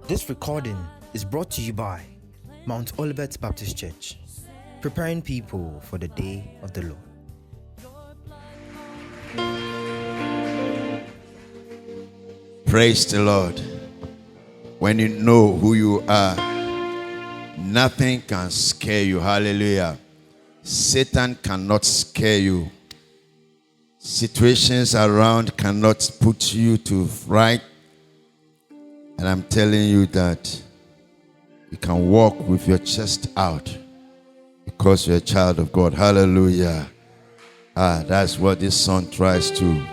This recording is brought to you by Mount Olivet Baptist Church, preparing people for the day of the Lord. Praise the Lord. When you know who you are, nothing can scare you. Hallelujah. Satan cannot scare you. Situations around cannot put you to fright. And I'm telling you that you can walk with your chest out because you're a child of God. Hallelujah. That's what this song tries to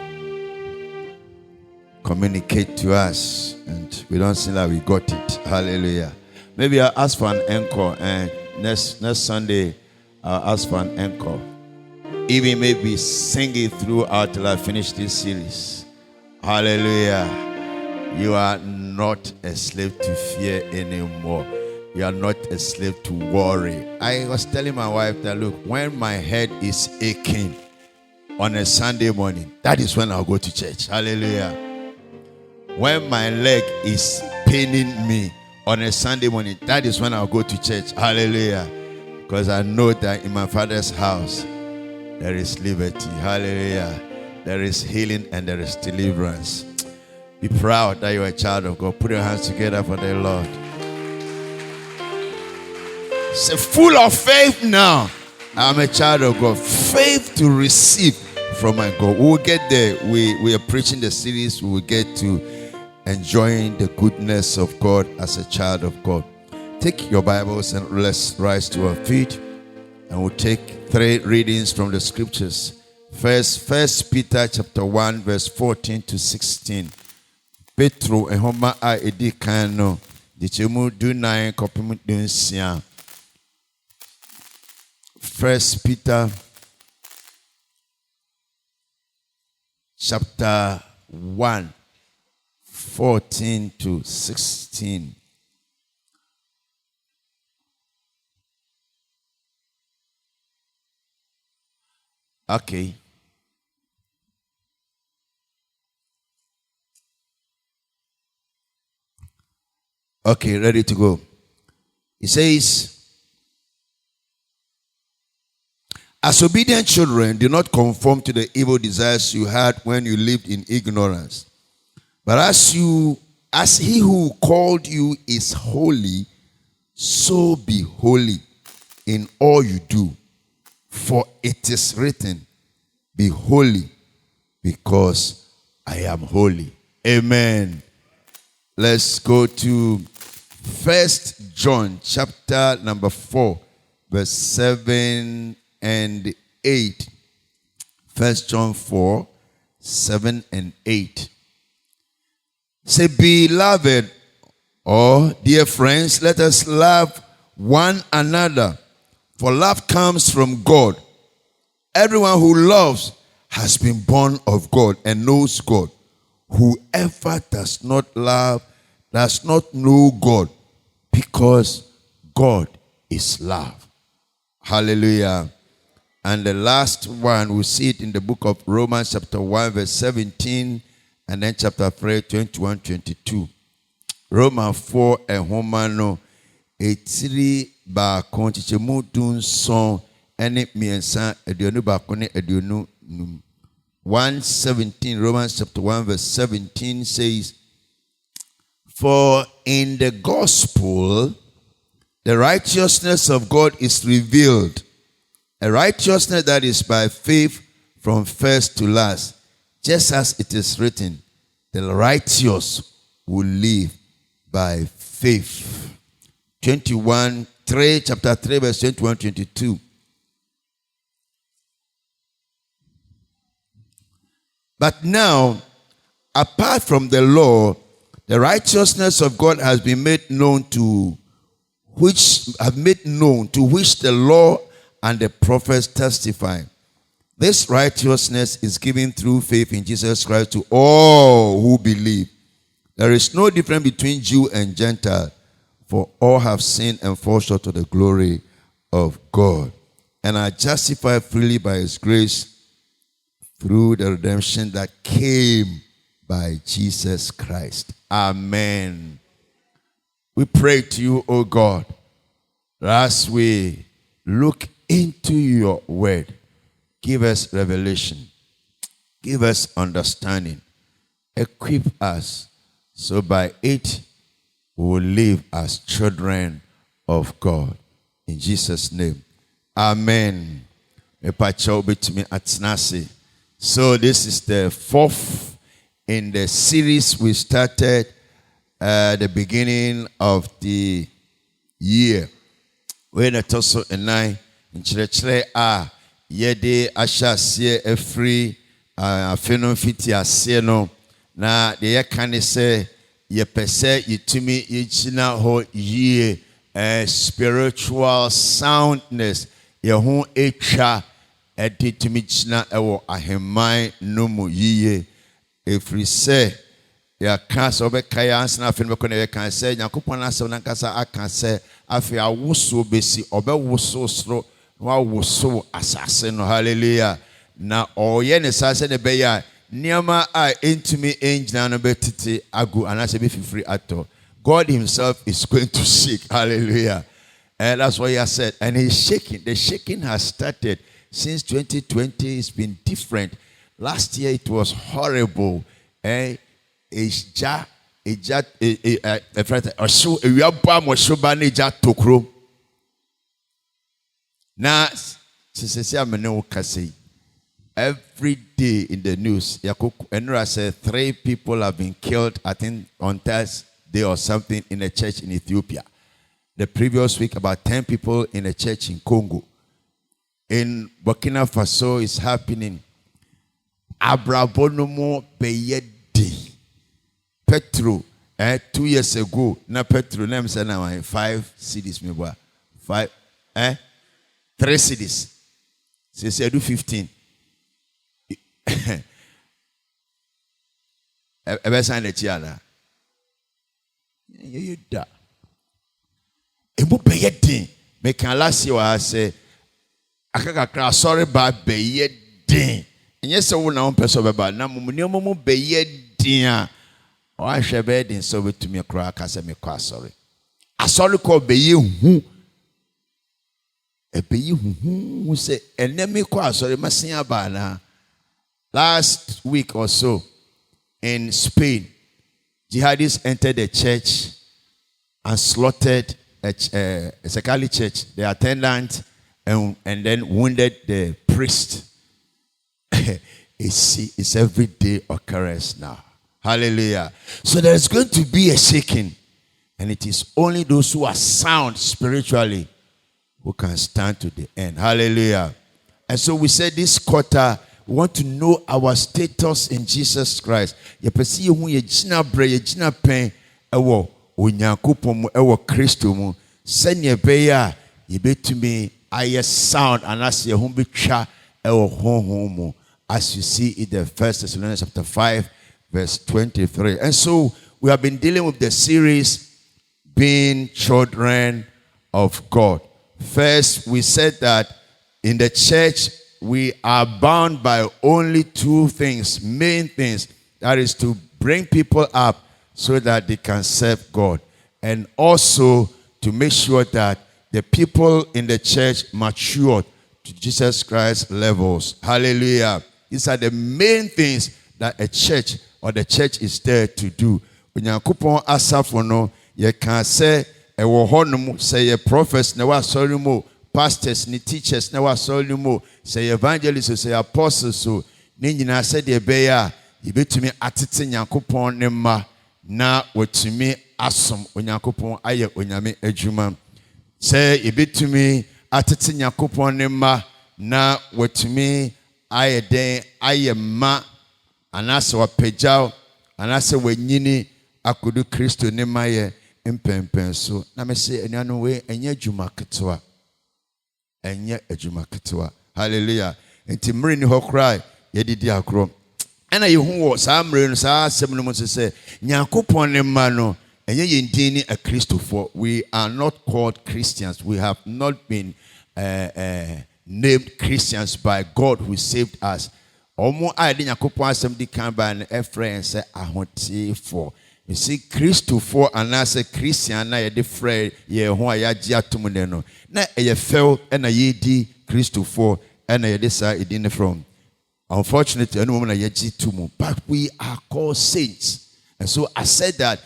communicate to us, and we don't seem like we got it. Hallelujah. Maybe I'll ask for an encore, and next Sunday I'll ask for an encore. Even maybe sing it throughout till I finish this series. Hallelujah. You are not a slave to fear anymore. You are not a slave to worry. I was telling my wife that, look, when my head is aching on a Sunday morning, that is when I'll go to church. Hallelujah. When my leg is paining me on a Sunday morning, that is when I'll go to church. Hallelujah. Because I know that in my Father's house, there is liberty. Hallelujah. There is healing and there is deliverance. Be proud that you are a child of God. Put your hands together for the Lord. Say, full of faith now. I'm a child of God. Faith to receive from my God. We will get there. We are preaching the series. We will get to enjoying the goodness of God as a child of God. Take your Bibles and let's rise to our feet, and we'll take 3 readings from the scriptures. First Peter chapter 1 verse 14 to 16. Petro ehoma a edi kan no de chemu du 9 kopim dunsia. First Peter chapter 1 14 to 16. Okay. Okay, ready to go. It says, as obedient children, do not conform to the evil desires you had when you lived in ignorance. But as he who called you is holy, so be holy in all you do. For it is written, be holy, because I am holy. Amen. Let's go to 1 John chapter number 4, verse 7 and 8. 1 John 4, 7 and 8. Say, beloved, or dear friends, let us love one another, for love comes from God. Everyone who loves has been born of God and knows God. Whoever does not love does not know God, because God is love. Hallelujah. And the last one, we see it in the book of Romans chapter 1 verse 17, and then chapter 3, 21, 22. Romans 4 and Homano, etiri ba konchichemu dun son, ene miensa edionu ba kone edionu num. 1:17, Romans chapter 1 verse 17 says, for in the gospel, the righteousness of God is revealed, a righteousness that is by faith from first to last, just as it is written, the righteous will live by faith. 21:3, chapter 3 verse 21, 22. But now, apart from the law, the righteousness of God has been made known, to which the law and the prophets testify. This righteousness is given through faith in Jesus Christ to all who believe. There is no difference between Jew and Gentile, for all have sinned and fall short of the glory of God, and are justified freely by his grace through the redemption that came by Jesus Christ. Amen. We pray to you, O God, as we look into your word, give us revelation, give us understanding, equip us, so by it we will live as children of God. In Jesus' name, amen. So this is the fourth in the series we started the beginning of the year. When it also a nine in Chile yede ashasie every afeno fiti asieno na de yakane se ye pese yitumi yichina ho ye spiritual soundness ye ho etwa editumi china ewo ahemai no mu yiye every say ya kansa obekaya ansana afeno bekone ye kansa nyakopon asem nankasa akanse afi awuso besi obewoso sro wa woso asase no hallelujah na oye ne sase ne beya niama a intimi engina no betiti agu anase be free ato. God himself is going to shake, hallelujah. And that's what he has said, and he's shaking. The shaking has started since 2020. It's been different. Last year it was horrible. Now, every day in the news, Enra said 3 people have been killed, I think, on Thursday or something in a church in Ethiopia. The previous week, about 10 people in a church in Congo. In Burkina Faso, it's happening. Abrabonomo Beyedi. Petro, 2 years ago, na Petro, name said now 5 cities, me boy. 5, 3 cities. So say do 15. Ebe sign the tiara. You da. Emu beyedin. Me kan last year I say akakakra sorry ba beyedin. Enye se wo na on person be ba na mumuni omo beyedin a. O ahwe beyedin so betumi kra aka se me kwa sorry. Asori ko beye hu. Ebeyi hu say enemi kwa sorry masia ba na. Last week or so in Spain, jihadists entered the church and slaughtered a Catholic church, the attendant, and then wounded the priest. It's everyday occurrence now. Hallelujah. So there's going to be a shaking, and it is only those who are sound spiritually who can stand to the end. Hallelujah. And so we said this quarter, we want to know our status in Jesus Christ. Ye pesi hu ye gina bre ye gina pen ewo onyankopon mu ewo Kristo mu sene be ya ye betumi aye sound and as ye hu betwa ewo honhom mu, as you see in the 1 Thessalonians chapter 5 verse 23. And so we have been dealing with the series being children of God. First we said that in the church we are bound by only 2 things, main things. That is to bring people up so that they can serve God. And also to make sure that the people in the church mature to Jesus Christ levels. Hallelujah. These are the main things that a church or the church is there to do. When you asafo no, you can say, ewo honum say a prophets na wa sorry mo. Pastors ni teachers na wa sorry mo, say evangelists, say apostles, so ni nyina said de be ya yebetumi atete Nyankopon ne ma na wotumi asom Onyankopon aye onyame adwuma. Say yebetumi atete Nyankopon ne ma na wotumi aye den aye ma anase wapagyaw anase wanyini akodu Kristo ne ma ye mpempen so. Na me say enuanu we enye adwuma ketwa. Enye adwuma ketwa. Hallelujah. Enti mre ni ho cry ye didi akro. Ena ye hu wo sa mre no sa asem no mo se Nyankopon ne ma no enye ye ndin ni a Christopher. We are not called Christians. We have not been named Christians by God who saved us. Omo ade Nyankopon asem di kan ba na efren se ahote for You see, Christopher and I say Christian na yɛde frɛ yɛ ho a yɛagye atom ne no. Na ɛyɛ fɛw ɛna yɛdi Christopher ɛna yɛde saa edin from. Unfortunately, ɛno mu na yɛgye to mu. But we are called saints. And so I said that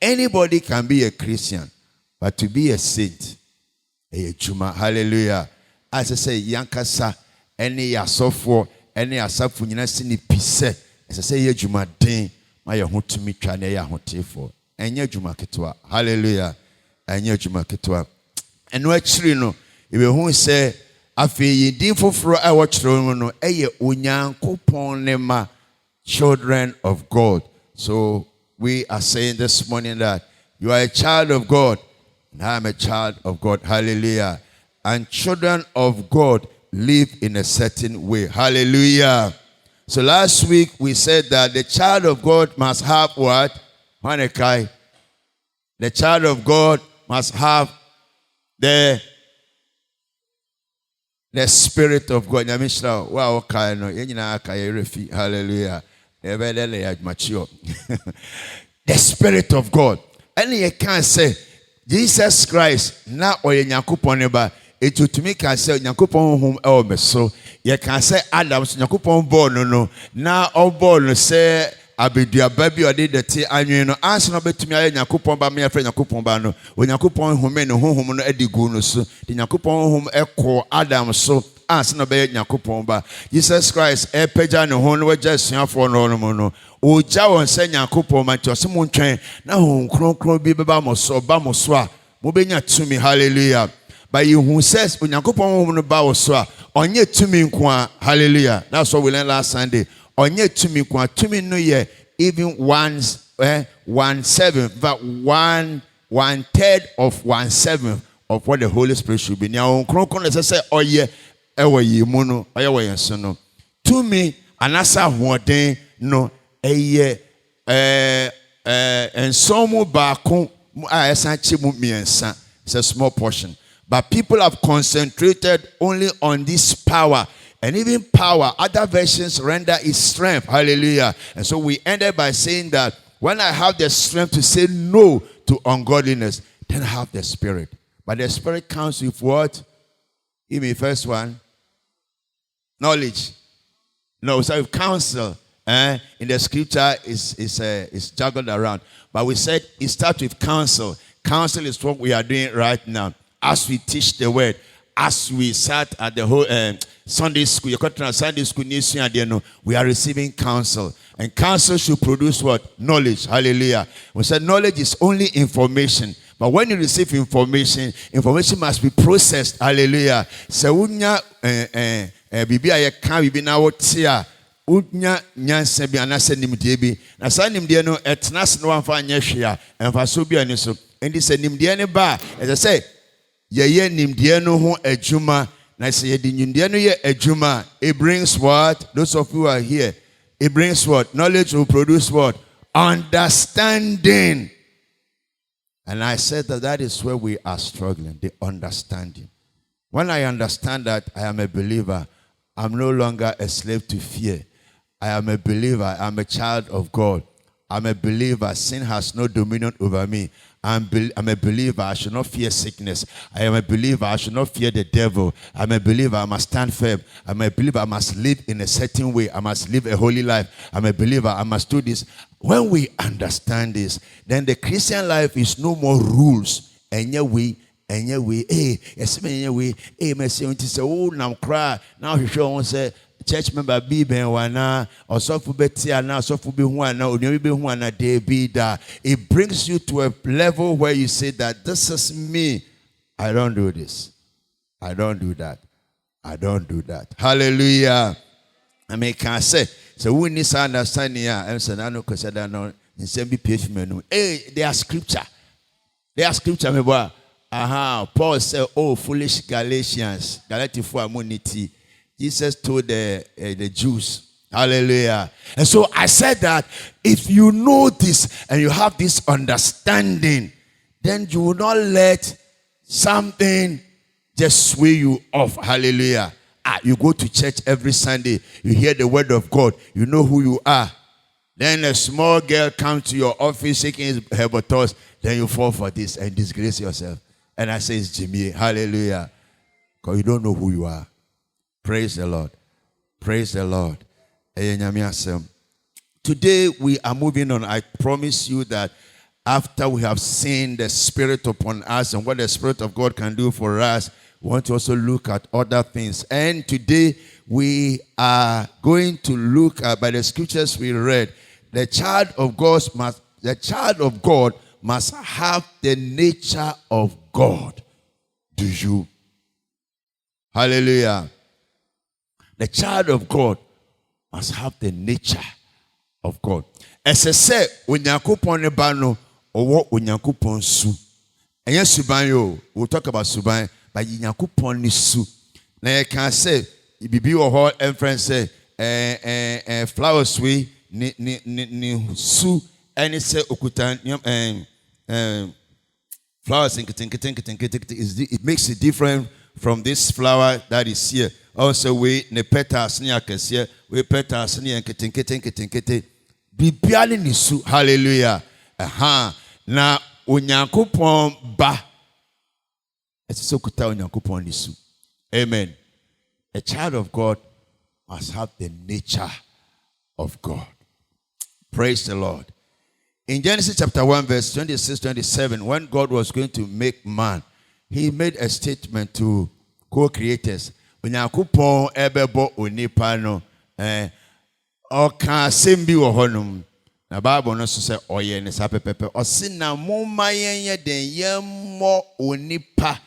anybody can be a Christian, but to be a saint, a juma, hallelujah. As I say, yankasa, any asofo, any asafu, nyina sini pise. As I say, ye juma den, ma ye hutu mi twa ne ya hutu for. Enye juma ketwa, hallelujah. Enye juma ketwa. Eno achiri no, ibe hu se afei din foforo a wɔkyerɛ no ɛyɛ onyankopɔn ne ma, children of God. So we are saying this morning that you are a child of God, and I am a child of God. Hallelujah. And children of God live in a certain way. Hallelujah. So last week we said that the child of God must have what? Hanekai. The child of God must have the Spirit of God. Hallelujah. The Spirit of God. And you can't say Jesus Christ na oye Nyankopon neba etutumi can say Nyankopon hom e so. You can say Adam so Nyankopon born no na obon say abedua bi ode de te anwen no anse no betumi aye Nyankopon ba me afre Nyankopon ba no Onyankopon home no honhom no adigu no so de Nyankopon hom ekọ Adam so anse no be Nyankopon ba Jesus Christ e pagya ne ho no wagya suafo no no no oja won se Nyankopon ma ti ose mo ntwen na hon kronkron bi beba mo so ba mo so a mo benya tumi hallelujah but you who says Onyankopon hom no ba wo so a onye tumi nko a hallelujah. That's what we learned last Sunday. Onye tumi nko a tumi no ye even 1/7 but 1/3 of 1/7 of what the Holy Spirit should be. Now kronkron say oye ewo yi mu no oye wo yen so no tumi anasa hoden no eye ensomu baako a esan che mu miensa. It's a small portion, but people have concentrated only on this power. And even power, other versions render its strength. Hallelujah. And so we ended by saying that when I have the strength to say no to ungodliness, then I have the Spirit. But the Spirit comes with what? Give me first one. Knowledge. No, so counsel. In the scripture is juggled around. But we said it starts with counsel. Counsel is what we are doing right now. As we teach the word, as we sat at the whole Sunday school, Sunday school, we are receiving counsel. And counsel should produce what? Knowledge. Hallelujah. We said knowledge is only information. But when you receive information, information must be processed. Hallelujah. So unya bibi ayeka bibi na wotia unya nyanse bi anase nimdie bi. Na sa nimdie no etnas no amfa anya hwea. Emfa so bi ani so. Endi se nimdie ne ba, as I say, ye nimdie no ho adwuma. Na say ye di nimdie no ye adwuma. It brings what? Those of you who are here, it brings what? Knowledge will produce what? Understanding. And I said that is where we are struggling, the understanding. When I understand that I am a believer, I'm no longer a slave to fear. I am a believer. I'm a child of God. I'm a believer. Sin has no dominion over me. I'm a believer. I should not fear sickness. I am a believer. I should not fear the devil. I'm a believer. I must stand firm. I'm a believer. I must live in a certain way. I must live a holy life. I'm a believer. I must do this. When we understand this, then the Christian life is no more rules. Anyway, yes, anyway, Messi, say, oh, now cry. Now he show say, church member be ben wana or so for betia now so for be one now be one day be that it brings you to a level where you say that this is me. I don't do this. I don't do that. I don't do that. Hallelujah. I mean, can I say so we need to understand here and say I know because I don't know in same be patient. Hey, they are scripture. They are scripture, me boy. Paul said, oh, foolish Galatians, Galatians for immunity. Jesus told the Jews, hallelujah. And so I said that if you know this and you have this understanding, then you will not let something just sway you off, hallelujah. You go to church every Sunday, you hear the word of God, you know who you are. Then a small girl comes to your office shaking her buttocks. Then you fall for this and disgrace yourself. And I say, it's Jimmy. Hallelujah. Because you don't know who you are. Praise the Lord. Praise the Lord. Today we are moving on. I promise you that after we have seen the Spirit upon us and what the Spirit of God can do for us, we want to also look at other things. And today we are going to look at, by the scriptures we read, the child of God must have the nature of God. Do you? Hallelujah. The child of God must have the nature of God. As I said, Unyakupon Ebano or Unyakupon Su. And yes, Subanyo, we'll talk about Suban, but Unyakupon Nisu. Now I can say, if you or her and friends say, flowers we ni su and it say okutan flowers and it makes it different from this flower that is here. Also we ne petals ni akese we petals ni kete bibiale ni su. Hallelujah. Na Onyankopon ba ese okuta Onyankopon ni su. Amen. A child of God must have the nature of God. Praise the Lord. In Genesis chapter 1 verse 26-27, when God was going to make man, he made a statement to co-creators. Onyankopon ebebo onipa no oka sembi wo honum. Na Bible no so say oye ne sapepepe. Osi na momma yenye den yemmo onipa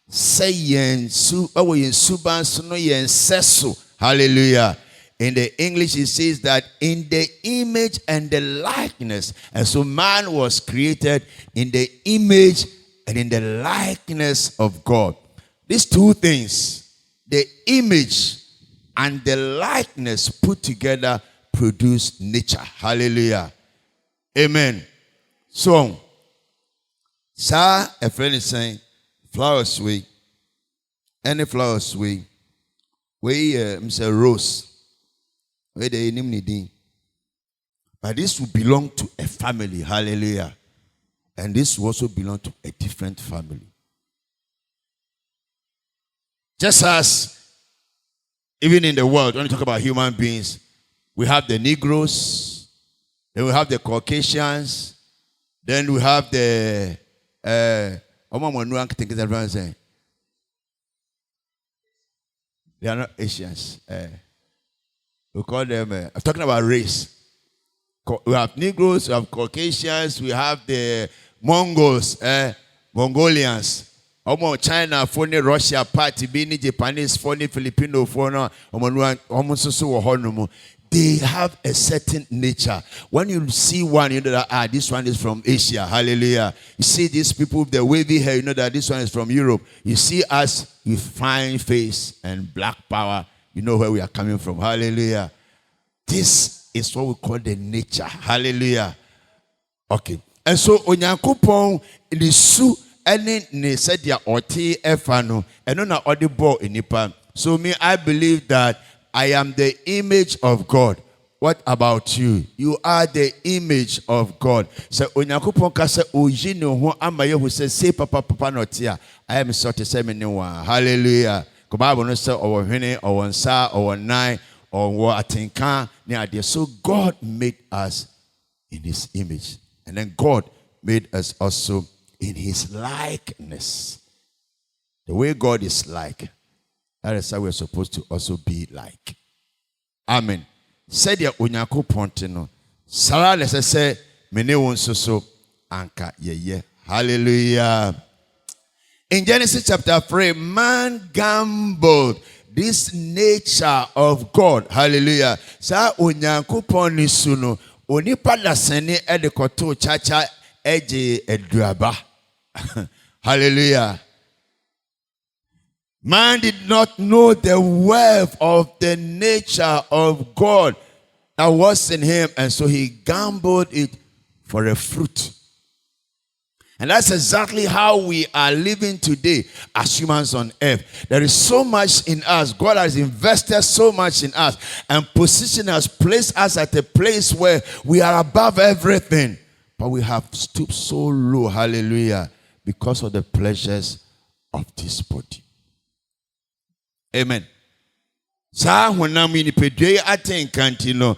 say yen su awo yen suban so no yen seso. Hallelujah. In the English, it says that in the image and the likeness. And so man was created in the image and in the likeness of God. These two things, the image and the likeness put together, produce nature. Hallelujah. Amen. So, sir, a friend is saying, flowers we, any flowers we Mr. Rose. But this will belong to a family. Hallelujah. And this will also belong to a different family. Just as even in the world, when you talk about human beings, we have the Negroes, then we have the Caucasians, then we have the they are not Asians. We call them, I'm talking about race. We have Negroes, we have Caucasians, we have the Mongols, Mongolians. China, phone Russia, party, being Japanese, phone Filipino, phone, they have a certain nature. When you see one, you know that this one is from Asia. Hallelujah. You see these people with the wavy hair, you know that this one is from Europe. You see us with fine face and black power, you know where we are coming from. Hallelujah. This is what we call the nature. Hallelujah. Okay. And so Onyankopon the su any ne said ya oti efano and na audible inipa. So me, I believe that I am the image of God. What about you? You are the image of God. So Onyankopon ka se oji ne ho amaye hu se say papa no tia. I am sort of say me one. Hallelujah. The Bible no say or hwene or nsa or nine or atinka ne ade. So God made us in his image. And then God made us also in his likeness. The way God is like, that is how we're supposed to also be like. Amen. Said ya Onyankopon no. Sara let's say mene won so anka ye. Hallelujah. In Genesis chapter 3, man gambled this nature of God. Hallelujah. Sa Onyankopon ni suno onipa lasene edekoto chacha eje eduaba. Hallelujah. Man did not know the worth of the nature of God that was in him, and so he gambled it for a fruit. And that's exactly how we are living today as humans on earth. There is so much in us. God has invested so much in us and positioned us, placed us at a place where we are above everything. But we have stooped so low, hallelujah, because of the pleasures of this body. Amen. Sa honam ni pedwe atenkanti no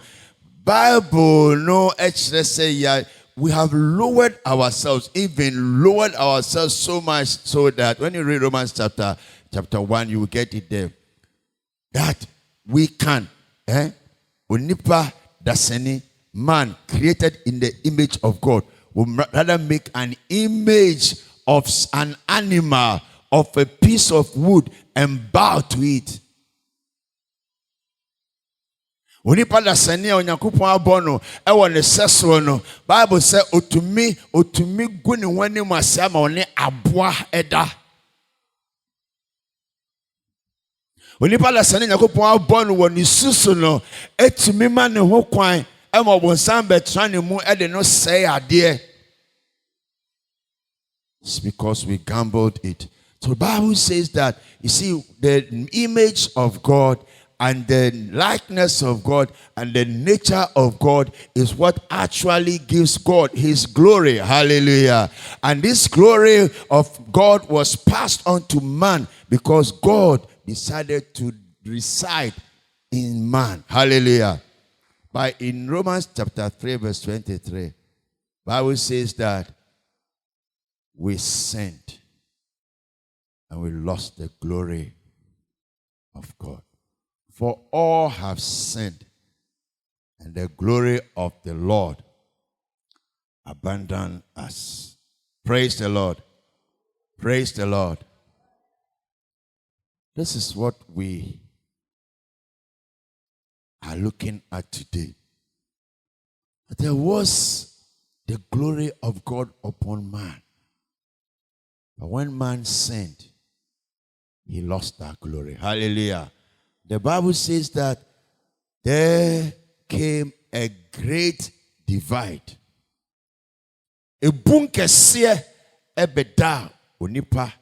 Bible no actually say ya we have lowered ourselves, even lowered ourselves so much so that when you read Romans chapter 1, you will get it there. That we can, Onipa daseni man created in the image of God will rather make an image of an animal, of a piece of wood, and bow to it. Onipa da sane onyankopon abono e wo ne seso no Bible say otumi gu ne wani mu ase ama one aboa eda. Onipa da sane onyankopon abono wo ne susu no etumi ma ne ho kwan e ma wonsan betra ne mu e de no say ade. It's because we gambled it. So the Bible says that, you see, the image of God and the likeness of God and the nature of God is what actually gives God his glory. Hallelujah. And this glory of God was passed on to man because God decided to reside in man. Hallelujah. But in Romans chapter 3 verse 23, Bible says that we sinned and we lost the glory of God. For all have sinned, and the glory of the Lord abandoned us. Praise the Lord. Praise the Lord. This is what we are looking at today. There was the glory of God upon man. But when man sinned, he lost that glory. Hallelujah. The Bible says that there came a great divide. Ebunkese ebeda onipa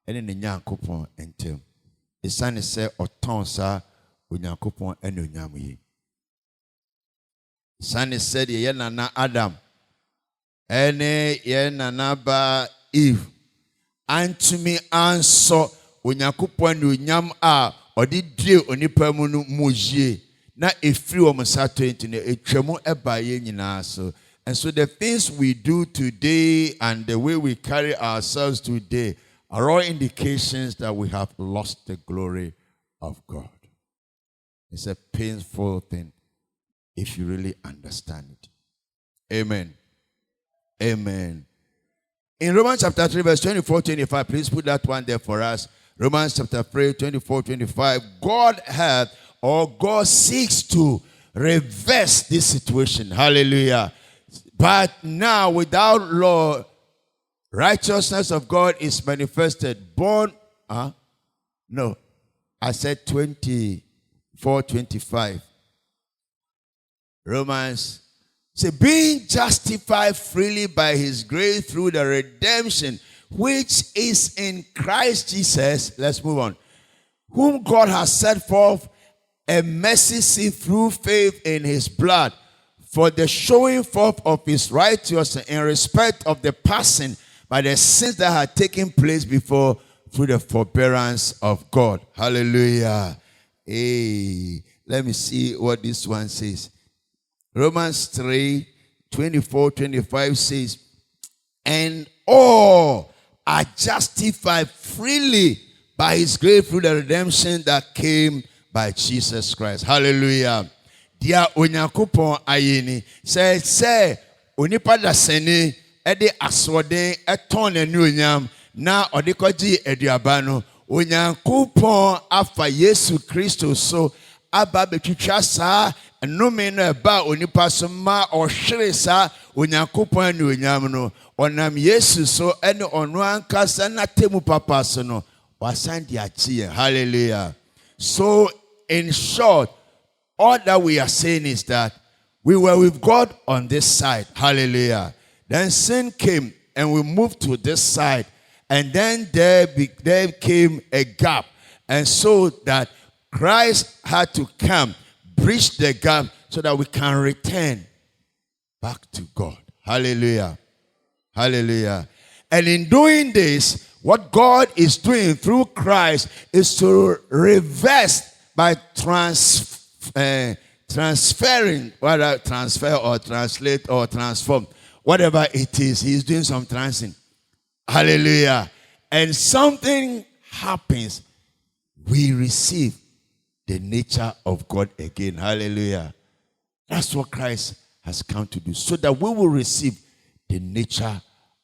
ene ne Nyankopon entem. Esane se otonsa Onyankopon ene onyam yi. Esane se de ye nana Adam ene ye nana ba Eve antumi anso Onyankopon ene onyam a odi die onipa mu no mojie na efiri o msato enti ne etwemu eba ye nyina so. And so the things we do today and the way we carry ourselves today are all indications that we have lost the glory of God. It's a painful thing if you really understand it. Amen. Amen. In Romans chapter 3 verse 24-25, please put that one there for us. Romans chapter 3, 24-25. God seeks to reverse this situation. Hallelujah. But now without law, righteousness of God is manifested. I said 24-25. Romans. So being justified freely by his grace through the redemption which is in Christ Jesus. Let's move on. Whom God has set forth a mercy seat through faith in his blood, for the showing forth of his righteousness in respect of the passing by the sins that had taken place before through the forbearance of God. Hallelujah. Hey, let me see what this one says. Romans 3, 24-25 says, and all are justified freely by his grace through the redemption that came by Jesus Christ. Hallelujah. Dia Onyankopon ayeni say onipa da sene ede aswoden eton nanu onyam na odekwaji eduaba no Onyankopon afa Yesu Kristo so aba betwitwa saa nnome no eba onipa so ma ohwere saa Onyankopon anu onyam no onam Yesu so ene ono ankasa na temu papa so no wasan di achi. Hallelujah. So in short, all that we are saying is that we were with God on this side. Hallelujah. Then sin came and we moved to this side. And then there came a gap. And so that Christ had to come, bridge the gap so that we can return back to God. Hallelujah. Hallelujah. And in doing this, what God is doing through Christ is to reverse by transferring, whether transfer or translate or transform, whatever it is, he's doing some transing. Hallelujah. And something happens. We receive the nature of God again. Hallelujah. That's what Christ has come to do. So that we will receive the nature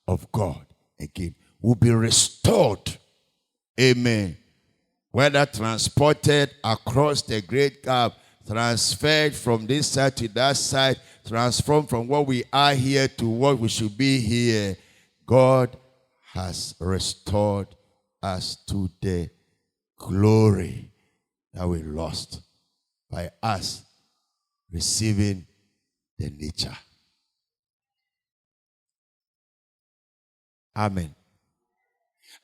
of God again. We'll be restored. Amen. Whether transported across the great gap, transferred from this side to that side, transformed from what we are here to what we should be here, God has restored us to the glory that we lost by us receiving the nature. Amen.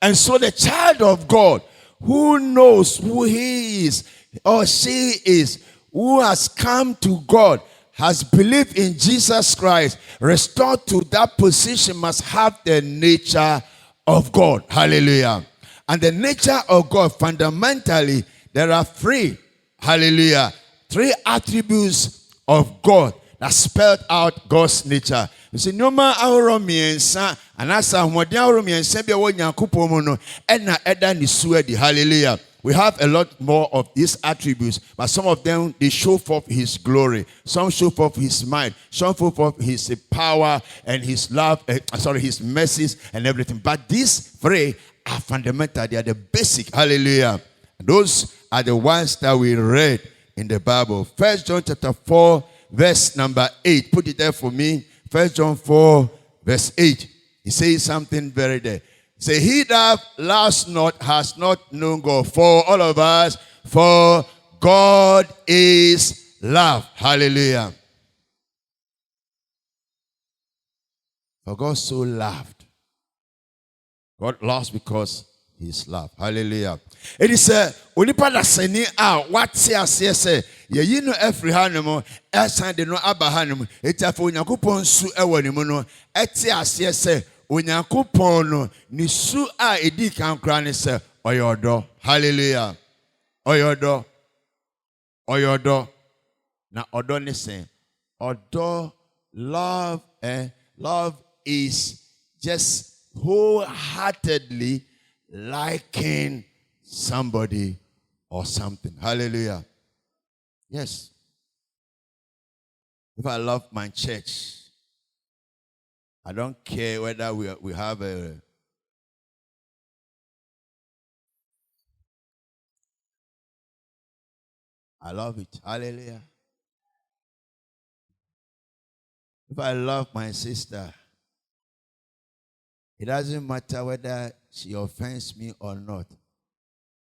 And so the child of God who knows who he is or she is, who has come to God, has believed in Jesus Christ, restored to that position, must have the nature of God. Hallelujah. And the nature of God, fundamentally, there are three. Hallelujah. Three attributes of God that spelled out God's nature. You see, no matter how miensa, and as a modern miensa be a nyankopon ena eda ni suedi. Hallelujah. We have a lot more of these attributes, but some of them, they show forth his glory. Some show forth his might. Some show forth his power and his love, his mercies and everything. But these three are fundamental. They are the basic. Hallelujah. Those are the ones that we read in the Bible. 1 John chapter 4, verse number 8. Put it there for me. 1 John 4, verse 8. He says something very there. Say, he that loves not has not known God. For all of us, for God is love. Hallelujah. For God so loved. God loves because he is love. Hallelujah. It is a onipa da seni a wate ase se ye yi no afri hanum esan de no aba hanum etafo Onyankopɔn su ewo ni mu no ete ase se Onyankopɔn no ni su a edi kan kra ne se oyodo. Hallelujah. Oyodo. Oyodo. Na odo ne se odo love love is just wholeheartedly liking somebody or something. Hallelujah. Yes. If I love my church, I don't care whether we have a I love it. Hallelujah. If I love my sister, it doesn't matter whether she offends me or not.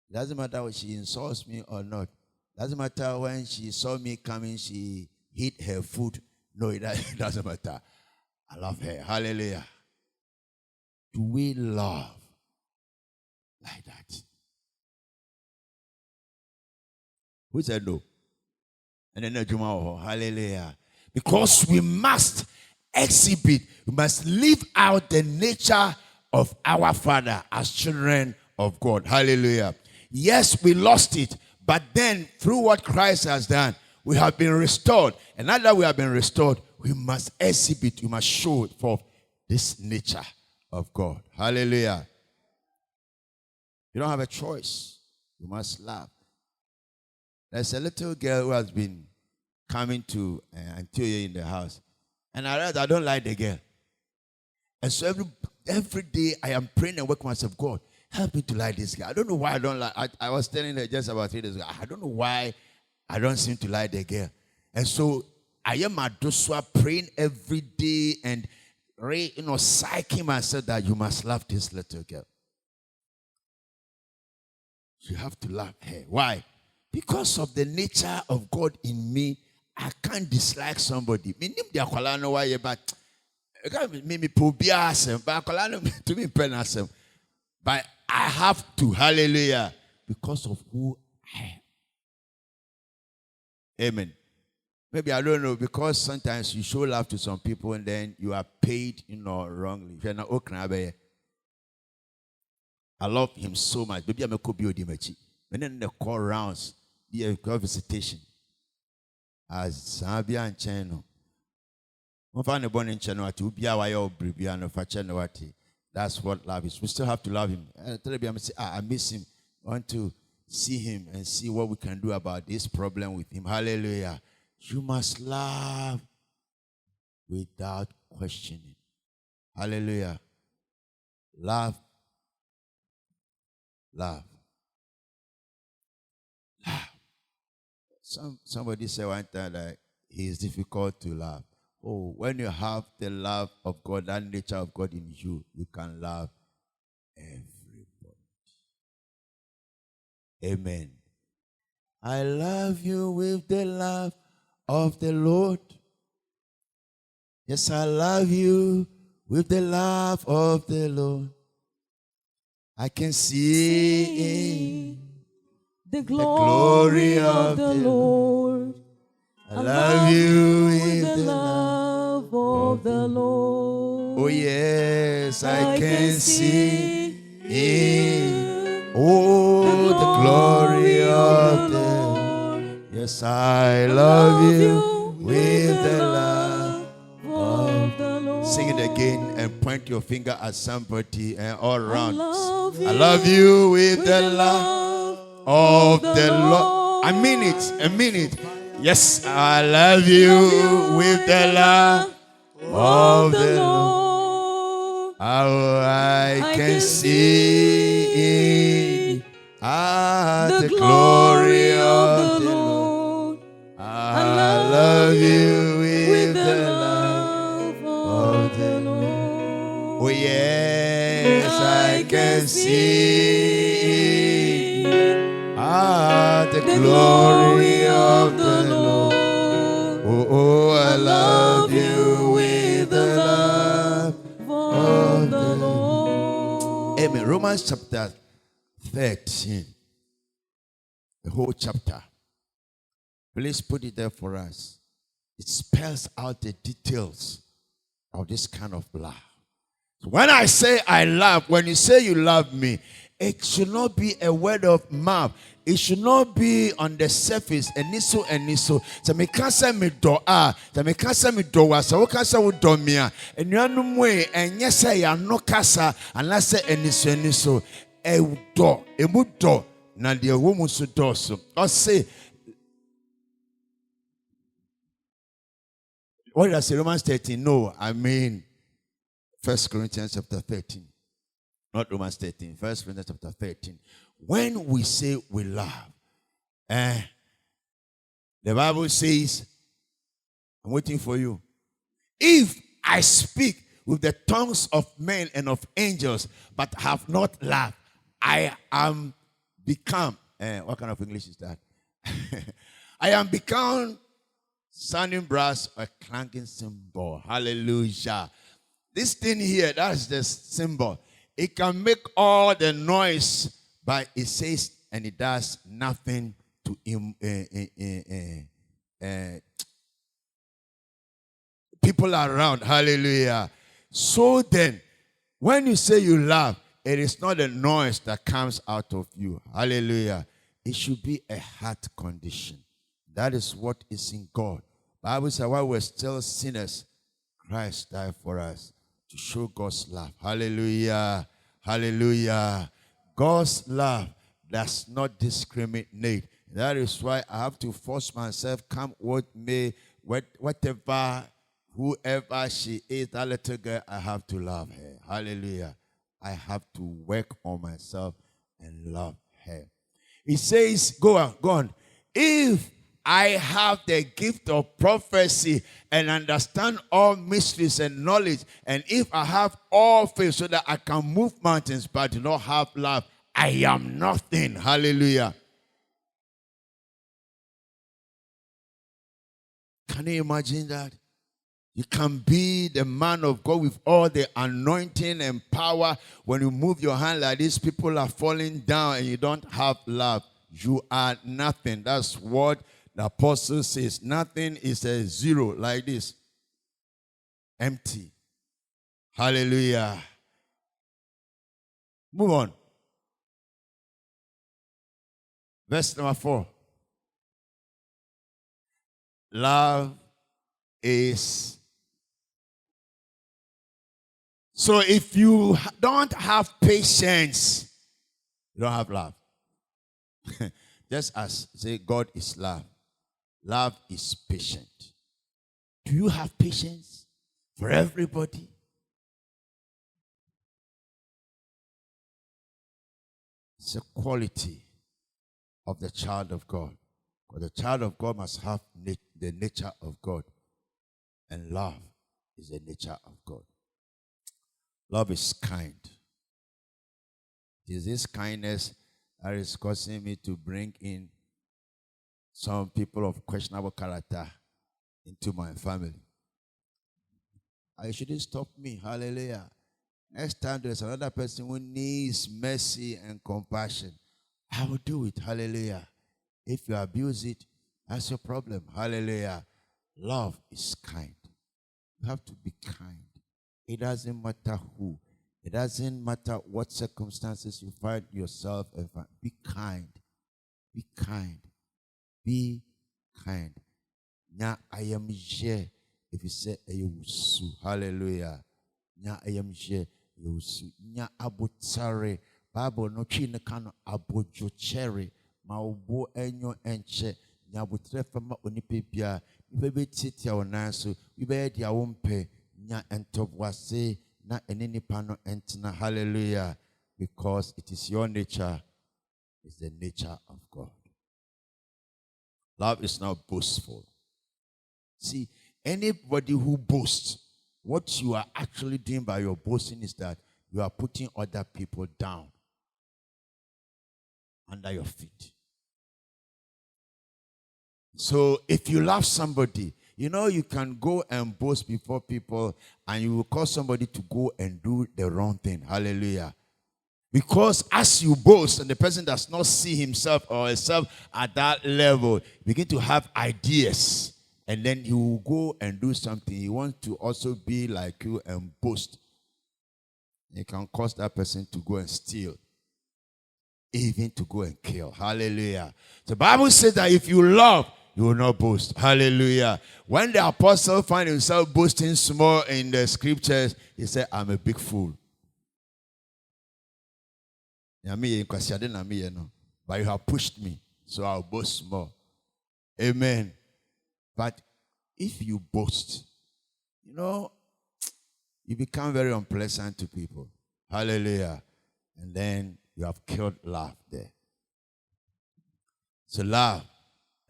It doesn't matter whether she insults me or not. It doesn't matter when she saw me coming, she hid her food. No, it doesn't matter. I love her. Hallelujah. Do we love like that? Who said no? And then hallelujah. Because we must exhibit, we must live out the nature of our Father as children of God. Hallelujah. Yes, we lost it, but then through what Christ has done, we have been restored. And now that we have been restored, we must exhibit, we must show forth this nature of God. Hallelujah. You don't have a choice. You must love. There's a little girl who has been coming to Antioch in the house. And I realized I don't like the girl. And so every day I am praying and working myself, God, help me to like this girl. I don't know why I don't like. I was telling her just about 3 days ago, I don't know why I don't seem to like the girl. And so I am at Doswa praying every day and psyching myself that you must love this little girl. You have to love her. Why? Because of the nature of God in me, I can't dislike somebody. But You can't make me pobiasem, but to me penasem. But I have to, hallelujah, because of who I am. Amen. Maybe I don't know, because sometimes you show love to some people and then you are paid, wrongly. I love him so much. Maybe I'm a kobi odimachi. And then the call rounds, the visitation. As Zambia and Chino. That's what love is. We still have to love him. I miss him. I want to see him and see what we can do about this problem with him. Hallelujah. You must love without questioning. Hallelujah. Love. Love. Somebody said one time that he is difficult to love. Oh, when you have the love of God, that nature of God in you, you can love everybody. Amen. I love you with the love of the Lord. Yes, I love you with the love of the Lord. I can see the glory of the Lord. I love you with the love of the Lord. Oh yes, I can see the glory of the Lord. Yes, I love you with the love of the Lord. Sing it again and point your finger at somebody and all around. I love you with the love of the Lord. I mean it. Yes, I love you with the love of the Lord. How I can see the glory of the Lord. I love you with the love of the Lord. Oh yes, I can see the glory of the Lord. Oh, I love you with the love of the Lord. Amen. Romans chapter 13. The whole chapter. Please put it there for us. It spells out the details of this kind of love. So when I say I love, when you say you love me, it should not be a word of mouth. It should not be on the surface. Eniso. So me kasa me do a. So me kasa me do wa. So kasa wo do me a. Enuanum we enye say ya no kasa unless eniso. E do. Emu do. Na de wo mu so do so. O say. What did I say? Romans 13. No, I mean 1 Corinthians chapter 13. Not Romans 13. 1 Corinthians chapter 13. When we say we love, the Bible says, I'm waiting for you. If I speak with the tongues of men and of angels, but have not love, I am become, what kind of English is that? I am become sounding brass or clanking cymbal. Hallelujah. This thing here, that's the symbol. It can make all the noise, but it says and it does nothing to people around. Hallelujah. So then, when you say you love, it is not a noise that comes out of you. Hallelujah. It should be a heart condition. That is what is in God. The Bible says while we're still sinners, Christ died for us to show God's love. Hallelujah. Hallelujah. God's love does not discriminate. That is why I have to force myself, come what may, whatever, whoever she is, that little girl, I have to love her. Hallelujah. I have to work on myself and love her. He says, go on. If I have the gift of prophecy and understand all mysteries and knowledge, and if I have all faith so that I can move mountains but do not have love, I am nothing. Hallelujah. Can you imagine that? You can be the man of God with all the anointing and power. When you move your hand like this, people are falling down and you don't have love. You are nothing. That's what the apostle says. Nothing is a zero like this. Empty. Hallelujah. Move on. Verse number 4. Love is. So if you don't have patience, you don't have love. Just as say God is love. Love is patient. Do you have patience for everybody? It's a quality of the child of God. But the child of God must have the nature of God. And love is the nature of God. Love is kind. It is this kindness that is causing me to bring in some people of questionable character into my family. I shouldn't stop me. Hallelujah. Next time there's another person who needs mercy and compassion, I will do it. Hallelujah. If you abuse it, that's your problem. Hallelujah. Love is kind. You have to be kind. It doesn't matter who. It doesn't matter what circumstances you find yourself in. Be kind. Be kind. Be kind. Nya I am here. If you say ayusu. Hallelujah. Nya I am here. Ayusu. Nya abutare. Bible no chi ne kano abojo cherry. Ma ubo enyo enche. Nya abutre fama onipe bia. Ibe be titia onaso. Ibe dia wompe. Nya entobwase. Na enini pano entina. Hallelujah. Because it is your nature. It's the nature of God. Love is not boastful. See, anybody who boasts, what you are actually doing by your boasting is that you are putting other people down under your feet. So if you love somebody, you know you can go and boast before people and you will cause somebody to go and do the wrong thing. Hallelujah. Because as you boast and the person does not see himself or herself at that level, begin to have ideas. And then he will go and do something. He wants to also be like you and boast. It can cause that person to go and steal. Even to go and kill. Hallelujah. The Bible says that if you love, you will not boast. Hallelujah. When the apostle found himself boasting small in the scriptures, he said, I'm a big fool. But you have pushed me, so I'll boast more. Amen. But if you boast, you know, you become very unpleasant to people. Hallelujah. And then you have killed love there. So love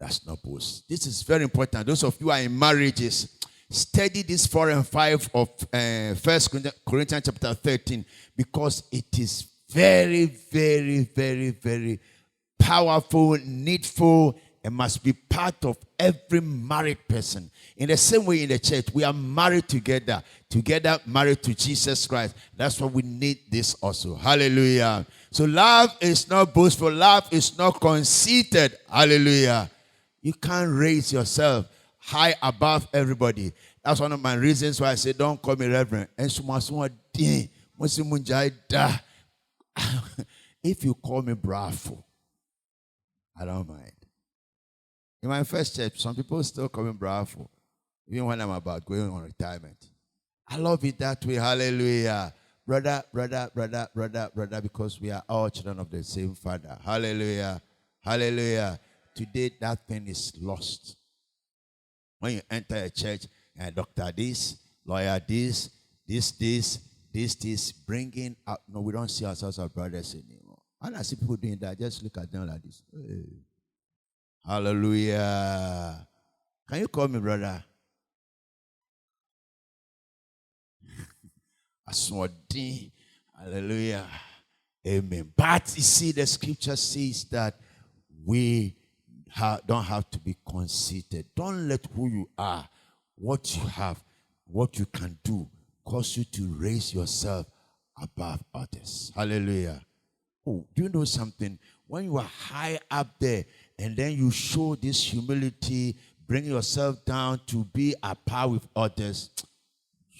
does not boast. This is very important. Those of you who are in marriages, study this 4 and 5 of 1 Corinthians chapter 13 because it is very, very, very, very powerful, needful, and must be part of every married person. In the same way in the church, we are married together married to Jesus Christ. That's why we need this also. Hallelujah. So love is not boastful. Love is not conceited. Hallelujah. You can't raise yourself high above everybody. That's one of my reasons why I say don't call me reverend. If you call me bravo, I don't mind. In my first church, some people still call me bravo, even when I'm about going on retirement. I love it that way. Hallelujah. Brother, because we are all children of the same Father. Hallelujah. Hallelujah. Today, that thing is lost. When you enter a church, and doctor this, lawyer this, bringing up. No, we don't see ourselves as brothers anymore. And I see people doing that. Just look at them like this. Hey. Hallelujah. Can you call me brother? Aswadi. Hallelujah. Amen. But you see, the scripture says that we don't have to be conceited. Don't let who you are, what you have, what you can do cause you to raise yourself above others. Hallelujah. Oh, do you know something? When you are high up there and then you show this humility, bring yourself down to be a par with others,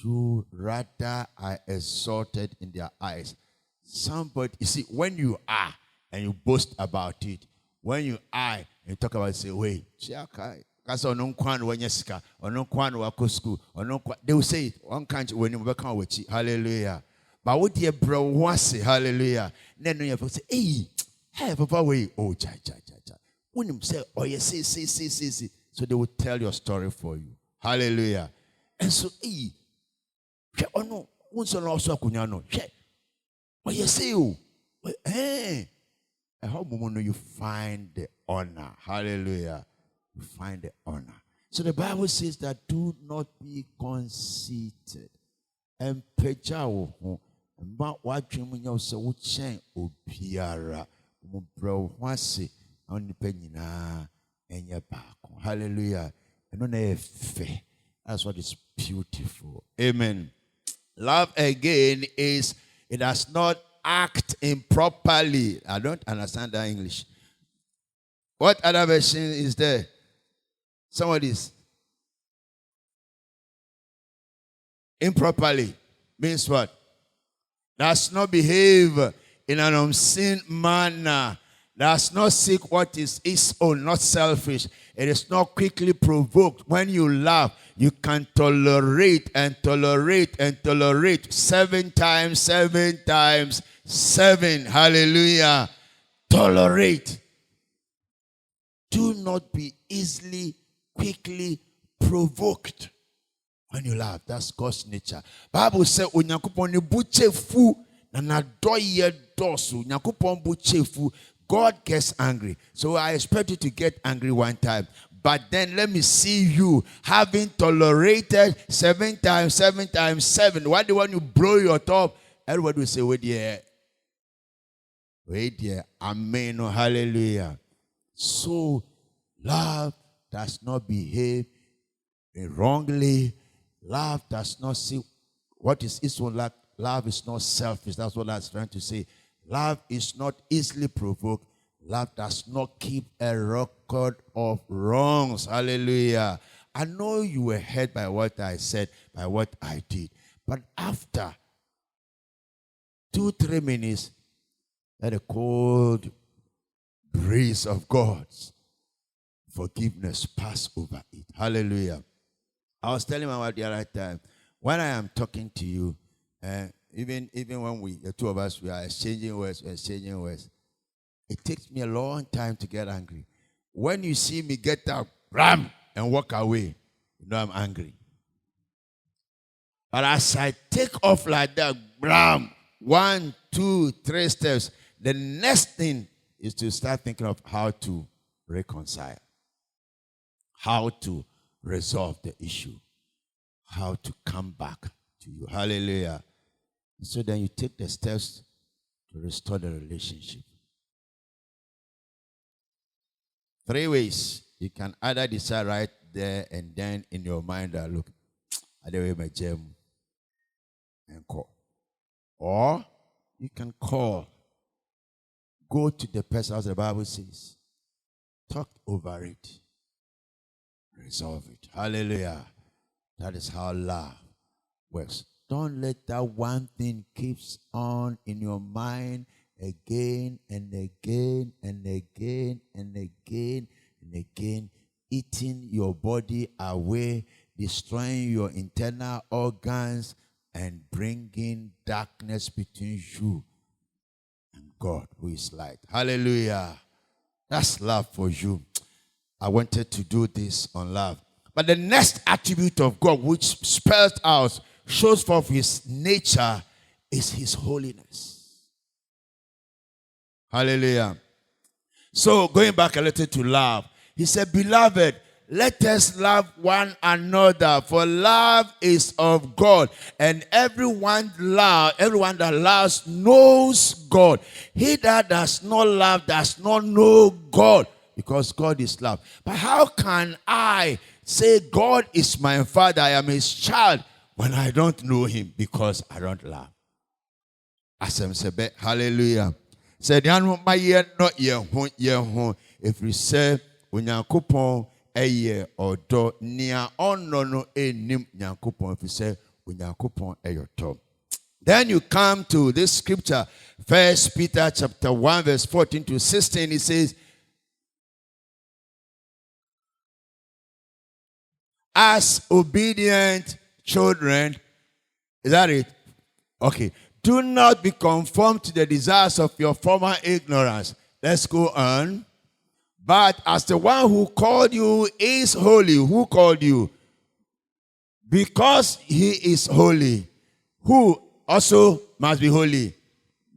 you rather are exalted in their eyes. Somebody, you see, when you are and you boast about it, when you are and you talk about it, say, wait, they will say it one country when you become with you. Hallelujah. But what dear bro wants say hallelujah. Then you have to say, hey, papa, wait, oh, cha. When you say, oh, yes, see. So they will tell your story for you. Hallelujah. And so, oh no, once on also kunyano. Oh, yes, see you. And how moment you find the honor. Hallelujah. You find the honor. So the Bible says that do not be conceited. And pejao mba watching when you say uchen obiara mubro wasi on penina and your back. Hallelujah. And on a fe. That's what is beautiful. Amen. Love again is it does not act improperly. I don't understand that English. What other version is there? Somebody's improperly means what? Does not behave in an obscene manner. Does not seek what is its own, not selfish. It is not quickly provoked. When you laugh, you can tolerate and tolerate and tolerate 7 times, 7 times, 7. Hallelujah. Tolerate. Do not be easily, quickly provoked. When you laugh, that's God's nature. Bible says, "Onyankopon ne buchefu na na doye dosu." Onyankopon buchefu. God gets angry. So I expect you to get angry one time. But then let me see you having tolerated 7 times, 7 times, 7. Why do you want to blow your top? Everybody will say, wait there, amen, oh, hallelujah. So love does not behave wrongly. Love does not see what is its own. Love is not selfish. That's what I was trying to say. Love is not easily provoked. Love does not keep a record of wrongs. Hallelujah. I know you were hurt by what I said, by what I did. But after 2-3 minutes, let a cold breeze of God's forgiveness pass over it. Hallelujah. I was telling my wife the other time, when I am talking to you, even when the two of us, we are exchanging words, it takes me a long time to get angry. When you see me get up, ram, and walk away, you know I'm angry. But as I take off like that, ram, 1, 2, 3 steps, the next thing is to start thinking of how to reconcile, how to resolve the issue, how to come back to you. Hallelujah. So then you take the steps to restore the relationship. 3 ways. You can either decide right there and then in your mind that, look, I don't have my gem and call. Or you can call. Go to the person, as the Bible says. Talk over it. Resolve it. Hallelujah. That is how love works. Don't let that one thing keeps on in your mind again and again and again and again and again, eating your body away, destroying your internal organs, and bringing darkness between you and God, who is light. Hallelujah. That's love for you. I wanted to do this on love. But the next attribute of God, which spells out, shows forth his nature, is his holiness. Hallelujah. So going back a little to love, he said, beloved, let us love one another, for love is of God, and everyone that loves knows God. He that does not love does not know God, because God is love. But how can I say God is my father, I am his child, when I don't know him because I don't love. Asem sebe, hallelujah. Said yanu ma ye no ye ho if we say onyankopon eye odo nia ono no enim nyankopon if we say onyankopon eyoto. Then you come to this scripture, 1 Peter chapter 1 verse 14 to 16. It says, as obedient children, is that it? Okay. Do not be conformed to the desires of your former ignorance. Let's go on. But as the one who called you is holy, who called you? Because he is holy, who also must be holy?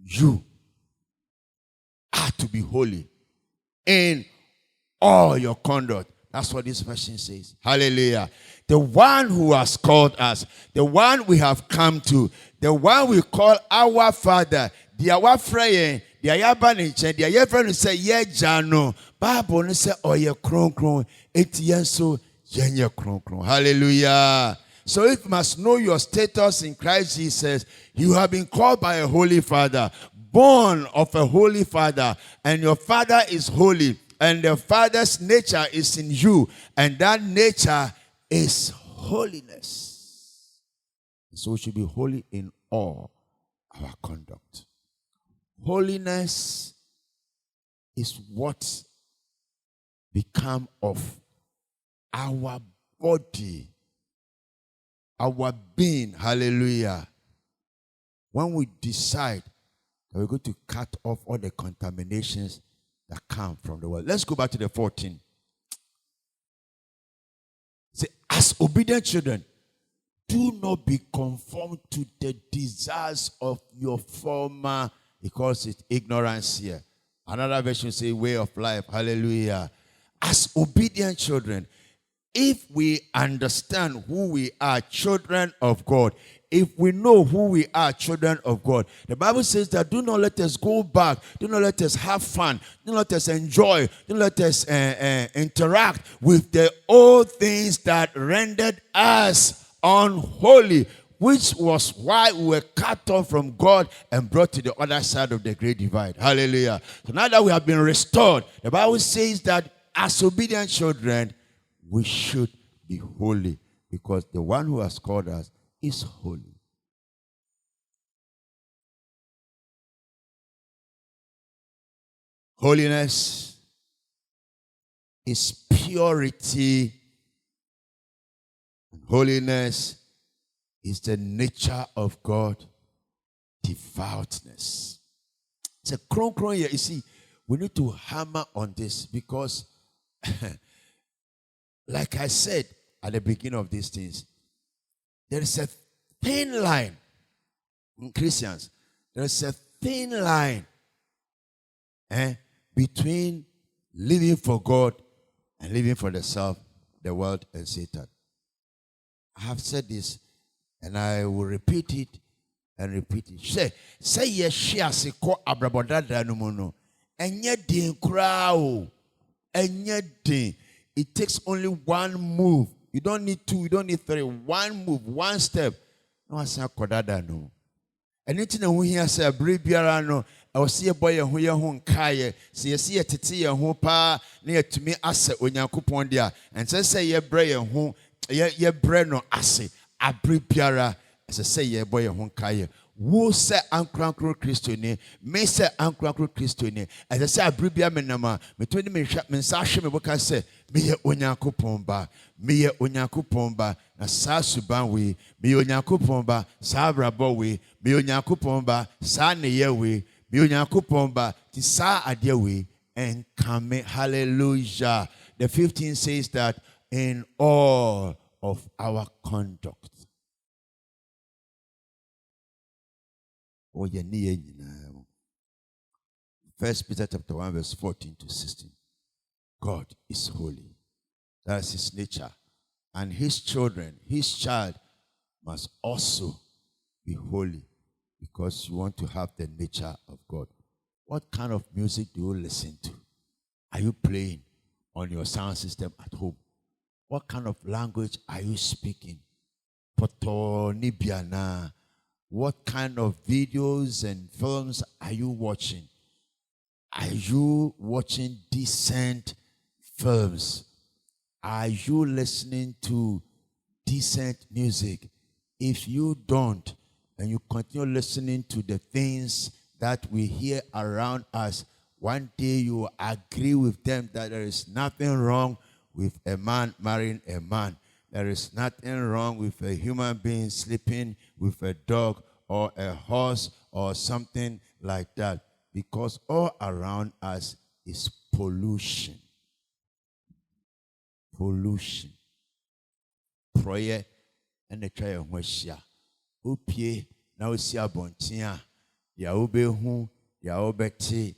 You are to be holy in all your conduct. That's what this version says. Hallelujah. The one who has called us, the one we have come to, the one we call our Father, the our friend, the ayabaninche, the ayefriend say ye jano, Bible say oye kron, eti so yenye kron. Hallelujah. So if you must know your status in Christ Jesus, you have been called by a holy Father, born of a holy Father, and your Father is holy. And the Father's nature is in you. And that nature is holiness. So we should be holy in all our conduct. Holiness is what become of our body, our being. Hallelujah. When we decide that we're going to cut off all the contaminations that come from the world. Let's go back to the 14. Say, as obedient children, do not be conformed to the desires of your former, because it's ignorance here. Another version say way of life. Hallelujah. As obedient children, if we understand who we are, children of God, if we know who we are, children of God, the Bible says that do not let us go back, do not let us have fun, do not let us enjoy, do not let us interact with the old things that rendered us unholy, which was why we were cut off from God and brought to the other side of the great divide. Hallelujah. So now that we have been restored, the Bible says that as obedient children, we should be holy, because the one who has called us is holy. Holiness is purity. Holiness is the nature of God. Devoutness. It's a kron here. You see, we need to hammer on this, because like I said at the beginning of these things, there is a thin line in Christians. There is a thin line between living for God and living for the self, the world, and Satan. I have said this, and I will repeat it and repeat it. Say yes, she has a ko abrabodada no mono. Enye din krao. Enye din. It takes only one move. You don't need two, you don't need three. One move, one step. No, I say kodada no. Anything we hear say bribiara no. I will see a boy who ye hon kaye. See a see a titi who pa near to me ase onyankopon dia. And say ye bray who ye bre no ase. A bribiara as I say ye boy who kaye. Wo se ankurankuro Kristo ni, me se ankurankuro Kristo ni. As I say abribia me nama, me tweni me nsa hwe me boka se me ye onyankopon ba, me ye onyankopon ba na sa suban we, me ye onyankopon ba sa abrabo we, me ye onyankopon ba sa neye we, me ye onyankopon ba ti sa ade we, and come. Hallelujah. The 15 says that in all of our conduct. First Peter chapter 1 verse 14 to 16. God is holy. That is his nature. And his children, his child must also be holy, because you want to have the nature of God. What kind of music do you listen to? Are you playing on your sound system at home? What kind of language are you speaking? poto ni biana. What kind of videos and films are you watching? Are you watching decent films? Are you listening to decent music? If you don't, and you continue listening to the things that we hear around us, one day you will agree with them that there is nothing wrong with a man marrying a man. There is nothing wrong with a human being sleeping with a dog or a horse or something like that, because all around us is pollution. Pollution. Prayer and the try of Weshia. Upie now see a bontia. Ya ubehu, ya obeti,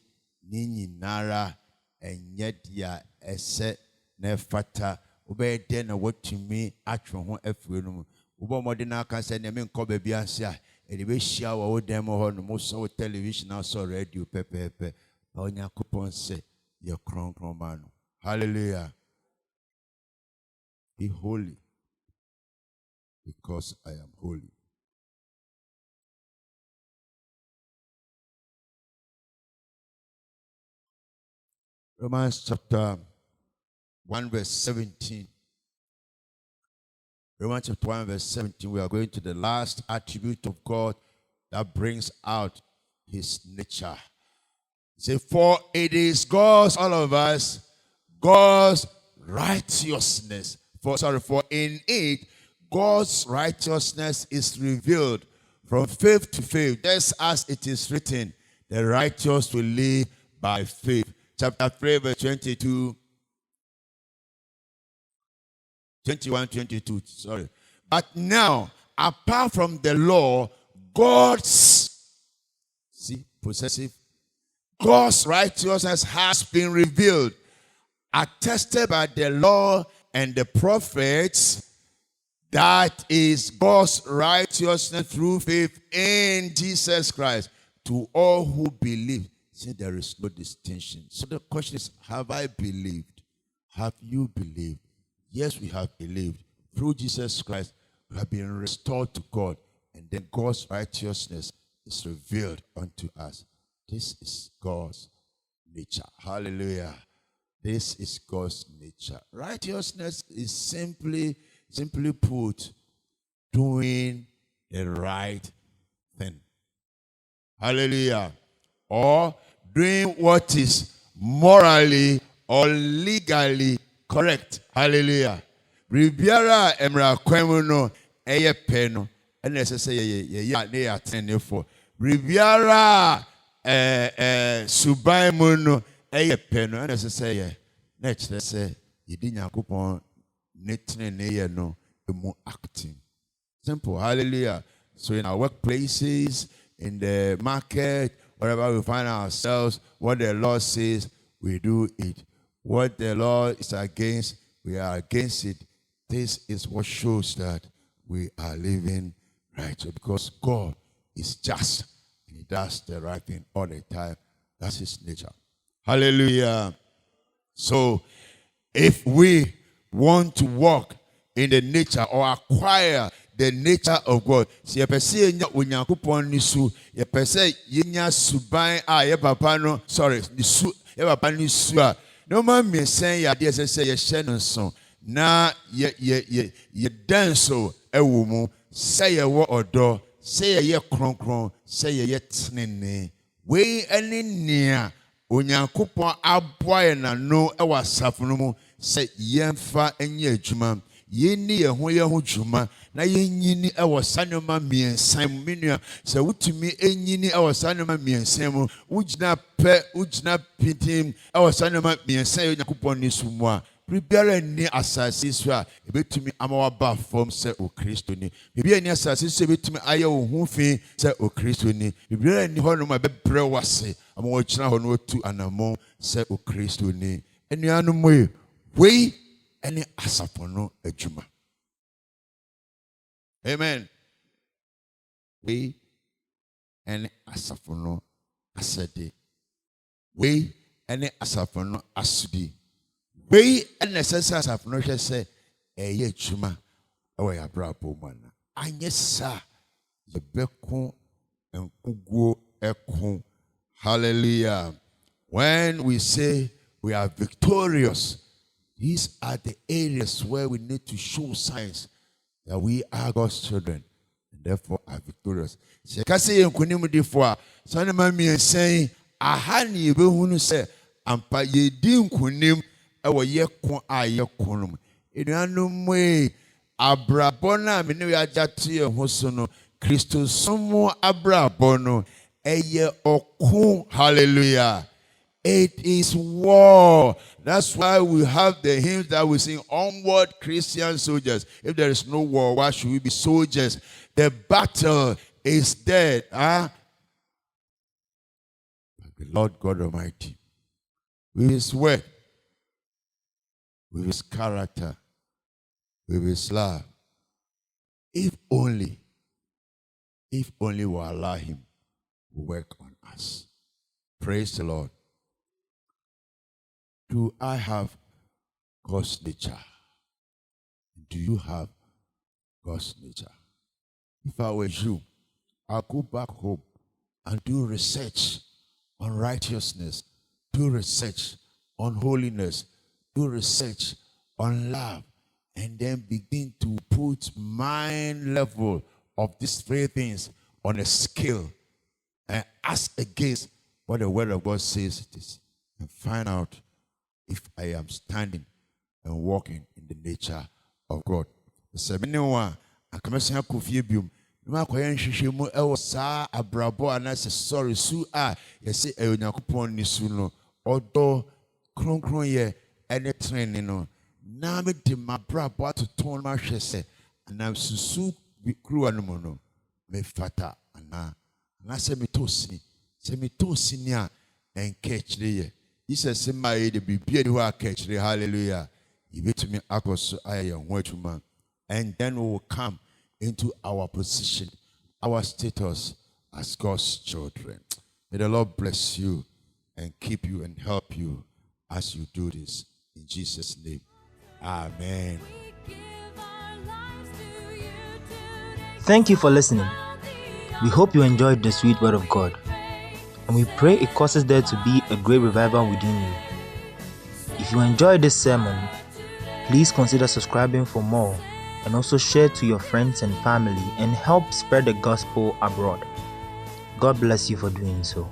nini nara, and yet ya ese nefata. Ube den what to me at from efrenum. Ubo modena can send them in Kobe Biansia. And the way shower demo on most of television also radio pepe. On your coupon say your crown man. Hallelujah. Be holy, because I am holy. Romans chapter 1 verse 17. Romans chapter 1 verse 17. We are going to the last attribute of God that brings out his nature. Say, for it is God's, all of us, God's righteousness. For in it, God's righteousness is revealed from faith to faith, just as it is written, the righteous will live by faith. Chapter 3, verse 22. 21, 22, sorry. But now, apart from the law, God's, see, possessive, God's righteousness has been revealed, attested by the law and the prophets, that is God's righteousness through faith in Jesus Christ to all who believe. See, there is no distinction. So the question is, have I believed? Have you believed? Yes, we have believed. Through Jesus Christ, we have been restored to God, and then God's righteousness is revealed unto us. This is God's nature. Hallelujah. This is God's nature. Righteousness is simply put, doing the right thing. Hallelujah. Or doing what is morally or legally correct. Hallelujah. Ribiara emra kwemu eye pe no ene sese ye ne atene for. Ribiara suban mu no eye pe no ene sese ye na kire se yedi Nyankopon netene ne ye no emu acting. Simple. Hallelujah. So in our workplaces, in the market, wherever we find ourselves, what the Lord says, we do it. What the Lord is against, we are against it. This is what shows that we are living right. Because God is just, and he does the right thing all the time. That's his nature. Hallelujah. So, if we want to walk in the nature or acquire the nature of God, si yepese nya Onyankopon nisu, yepese yenya suban a ye papa no, sorry, nisu ye papa nisu a no man me sen ya de se ye hye no so na ye danso ewo mu, say ye wo odo, say ye kronkron, say ye tenene, we ene nia Onyankopon aboa na no e wasafo no mu, say yemfa enye adwuma, yenni ye ho dwuma na yenyini e wasanoma miensan mu menua, se wutumi enyini e wasanoma miensan mu, ugina pitim e wasanoma miensan Onyankopon ni sumu a Prepare ni asase so a ebetumi amawa ba form se o Kristo ni. Bibia ni asase so ebetumi aye wo hu fi se o Kristo ni. Bibia ni ho no ma bebre wase amawo kira ho no otu anamo se o Kristo ni. Enuanu moye wei ene asafo no adwuma. Amen. Wei ene asafo no asede. Wei ene asafo no asudi. We necessary have not say a chuma or a brabo man. anyesa yebeko enkuguo eko. Hallelujah. When we say we are victorious, these are the areas where we need to show signs that we are God's children and therefore are victorious. Sekase yenkunim difo so na mami saying aha ni ebehunu se ampa yedi nkunim ewo yeko ayekonum. Enuanum we abrabọ na me ne agate ho so no Kristo somo abrabọ no eye okun. Hallelujah. It is war. That's why we have the hymns that we sing, onward Christian soldiers. If there is no war, why should we be soldiers? The battle is dead. But the Lord God Almighty, with his word, with his character, with his love, if only we allow him to work on us. Praise the Lord. Do I have God's nature? Do you have God's nature? If I were you, I'll go back home and do research on righteousness, do research on holiness, do research on love, and then begin to put my level of these three things on a scale and ask against what the Word of God says it is, and find out if I am standing and walking in the nature of God. So anyone, I come say akofie biom. No akoye nhwehwe mu ewo saa abrabo anase sorry su a yesi Onyankopon ni su no odo kronkron ye ene training no na me de mabrabo atoton ma hwe se na susu bi kruwa no mo no me fata ana se me tosi ni a enke kire ye Jesus said, "My the be who are catch the hallelujah." He bet to me, "Akos I am man," and then we will come into our position, our status as God's children. May the Lord bless you and keep you and help you as you do this in Jesus' name. Amen. Thank you for listening. We hope you enjoyed the sweet word of God. And we pray it causes there to be a great revival within you. If you enjoyed this sermon, please consider subscribing for more and also share to your friends and family and help spread the gospel abroad. God bless you for doing so.